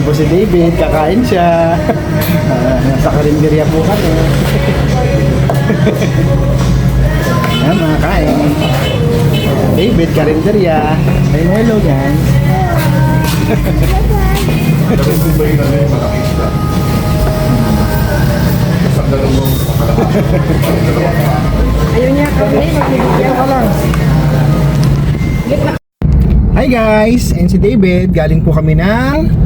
po si David, kakain siya. Nasa karinderya po kami. Ayan, mga kain. David, karinderya. Ay, hello guys. Ayaw niya kami, magbibigyan ka lang. Hi guys, and si David, galing po kami ng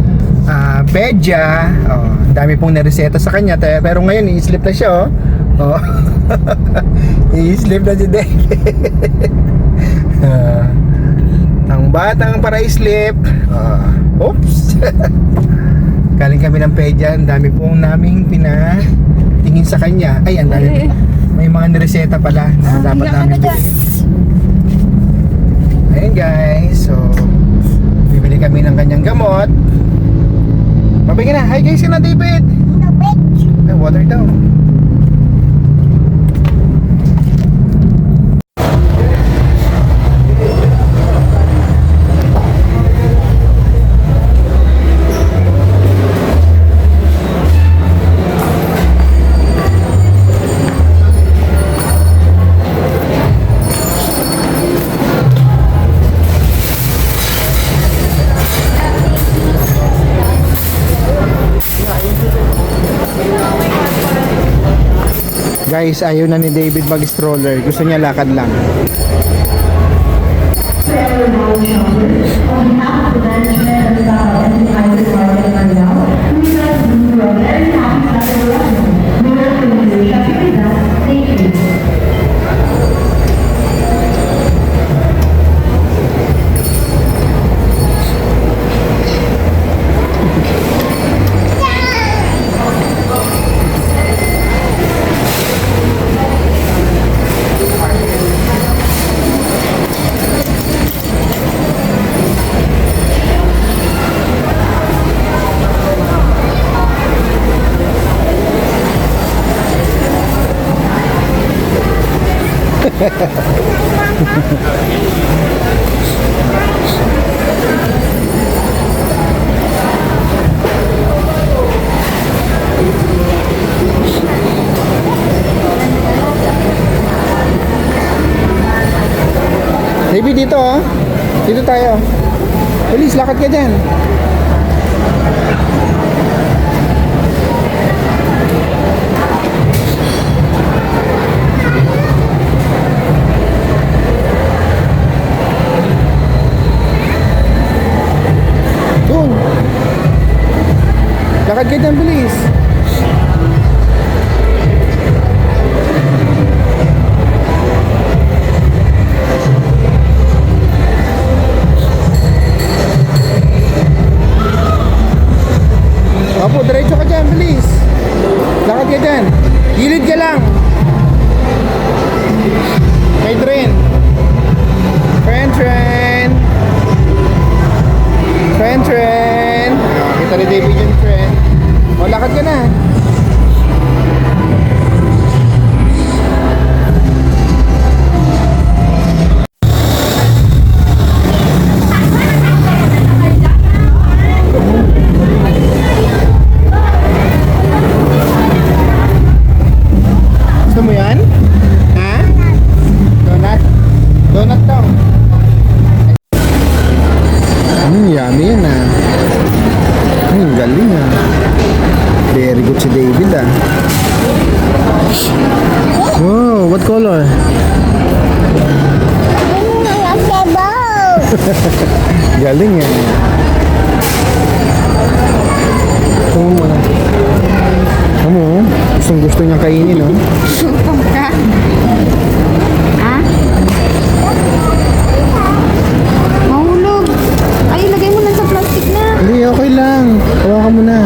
Pedja. Ang dami pong nareseta sa kanya, pero ngayon i-sleep na siya. I-sleep na si David. Ang batang para i-sleep. Oops. Galing kami ng Pedja, ang dami pong naming pinatingin sa kanya. Ay, ang dami. May mga nareseta pala na dapat namin bilhin. Ayan guys, so bibili kami ng kanyang gamot. Mabigyan na. Hi guys, na David. Ay, water daw. Guys, ayaw na ni David mag-stroller. Gusto niya lakad lang. David, dito dito tayo. Bilis, lakad ka dyan. Lakad ka dyan, bilis. Opo, diretso ka dyan, bilis. Lakad ka dyan. Gilid ka lang. May train. Train. Kita ni David yung train. Lakad ka na. Gusto mo yan? Ha? Donut? Donut daw. Yummy yan galing Very good si David Wow, what color? Galing yan. Gusto niyang kainin Ha? Mahulog. Ay, ilagay mo lang sa plastic na. Hindi, okay lang. Hawakan mo na.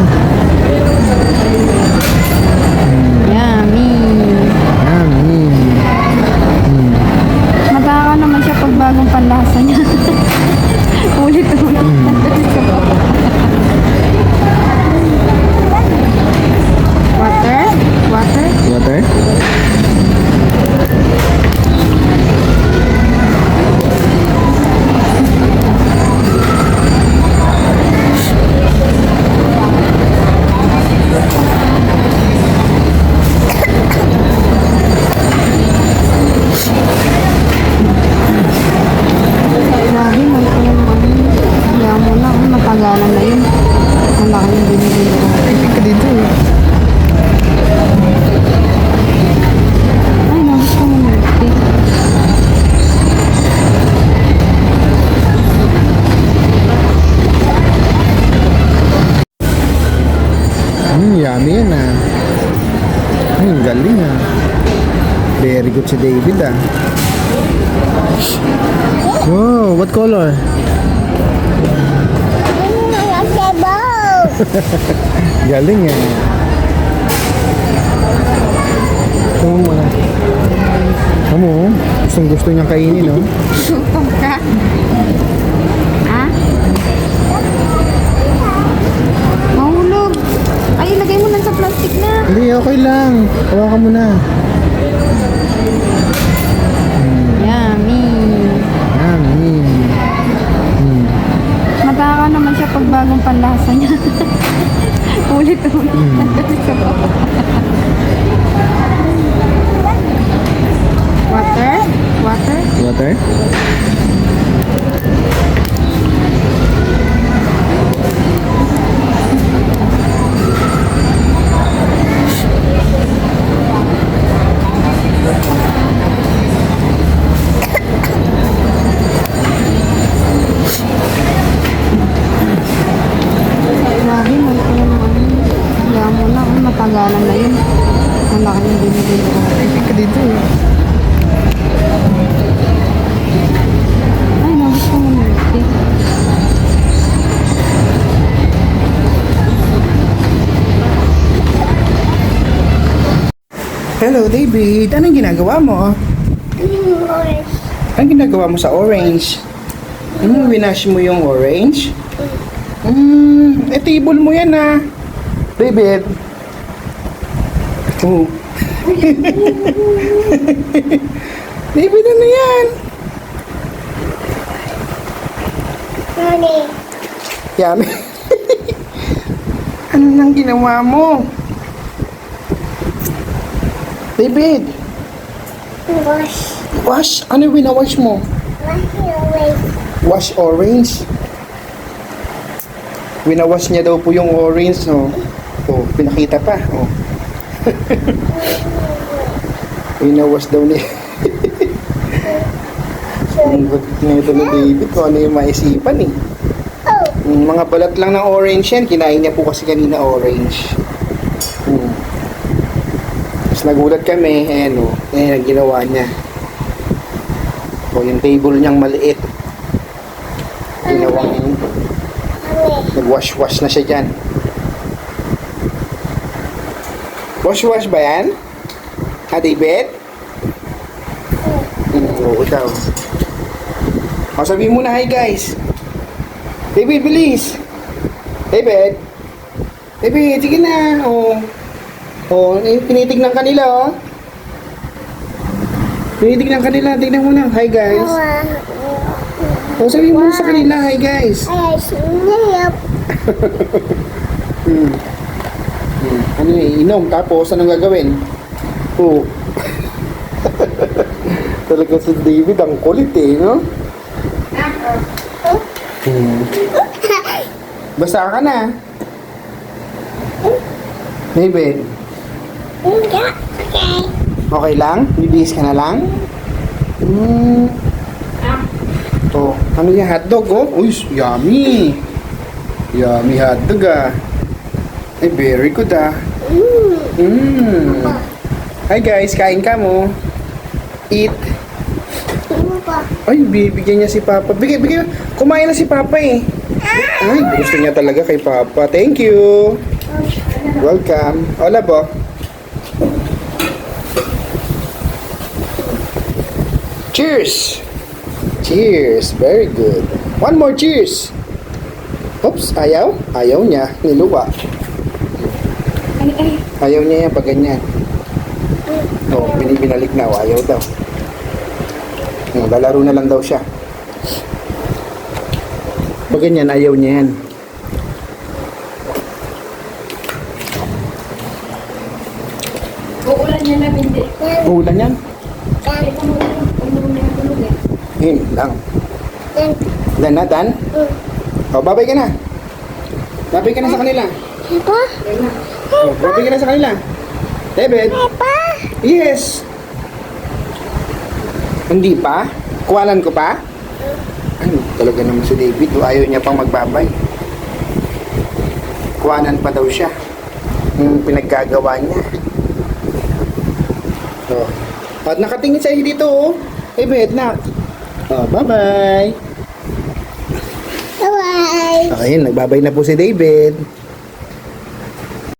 Yummy. Mataka naman siya pag bagong panlasa niya. Ulit. matagalan na yun. Ang laki yung binibili ko. Pipig ka dito. Ay, nabis ko mo milk. Yummy yan ah. Ay, ang galing ah. Very good si David ah. Wow, what color? Galing eh. Tama mo na. Tama mo, gustong gusto niyang kainin no? Gutom ka? Ha? Mahulog. Ay, ilagay mo lang sa plastic na. Hindi, okay lang. Hawakan mo na. Yummy. Yummy. Mataka naman siya pag bagong panlasa niya. Ulit-ulit. Water? Water? Water? Grabe, may kaya naman. Kaya mo na, matagalan na yun. Ang laki yung binibili ko. Pipig ka dito. Ay, nabis ko mo milk. Hello, David. Anong ginagawa mo? Anong ginagawa mo sa orange? Winash mo yung orange? Table mo yan ah. David. Oh. David, ano yan? Yummy. Ano nang ginawa mo? David. Wash? Ano winawash mo? Wash orange? Winawash niya daw po yung orange, no? Oh, pinakita pa, oh. Winawash daw niya. Ang good na ito ni David, kung ano yung maisipan, eh. Mga balat lang ng orange yan, kinain niya po kasi kanina orange. Tapos nagulat kami, ayan o, ayan ang ginawa niya. O, yung table niyang maliit. Ginawang nag-wash-wash na siya dyan. Wash-wash ba yan? Ha, David? Oo, ikaw. O, sabihin mo na, hi guys. David, bilis. David. David, sige na. O, tinitignan kanila, oh. Tinitignan kanila, tignan mo na. Hi guys. O, sabihin mo sa kanila, hi guys. Ano eh, inom. Tapos, anong gagawin? Oh. Talaga si David, ang kulit eh, no? Basa ka na. David. Okay lang? Bibihis ka na lang? Oh, ano yung hotdog, oh? Uy, yummy. Yummy hotdog, ah. Ay, very good, ah. Hi, guys. Kain ka mo. Eat. Ay, bibigyan niya si Papa. Bigay. Kumain na si Papa, eh. Ay, gusto niya talaga kay Papa. Thank you. Welcome. Hola, po. Cheers. Cheers. Very good. One more cheers. Oops, ayaw? Ayaw niya. Niluwa. Ayaw niya yan pag ganyan. Oh, binibinalik na. Oh, ayaw daw. Lalaro na lang daw siya. Pag ganyan, ayaw niya yan. Uulan niya na, hindi. Ulan yan? Yun lang. Dan na, Dan? Oh, babay ka na. Babay ka na sa kanila. Papa? Oh, babay ka na sa kanila. David? Papa? Yes. Hindi pa? Kuwalan ko pa? Ano, talaga naman si David. Ayaw niya pang magbabay. Kuwanan pa daw siya. Yung pinaggagawa niya. Oh. At nakatingin sa iyo dito, oh. David, nak. Oh, bye-bye. Bye-bye. Ayun, nagbabay na po si David.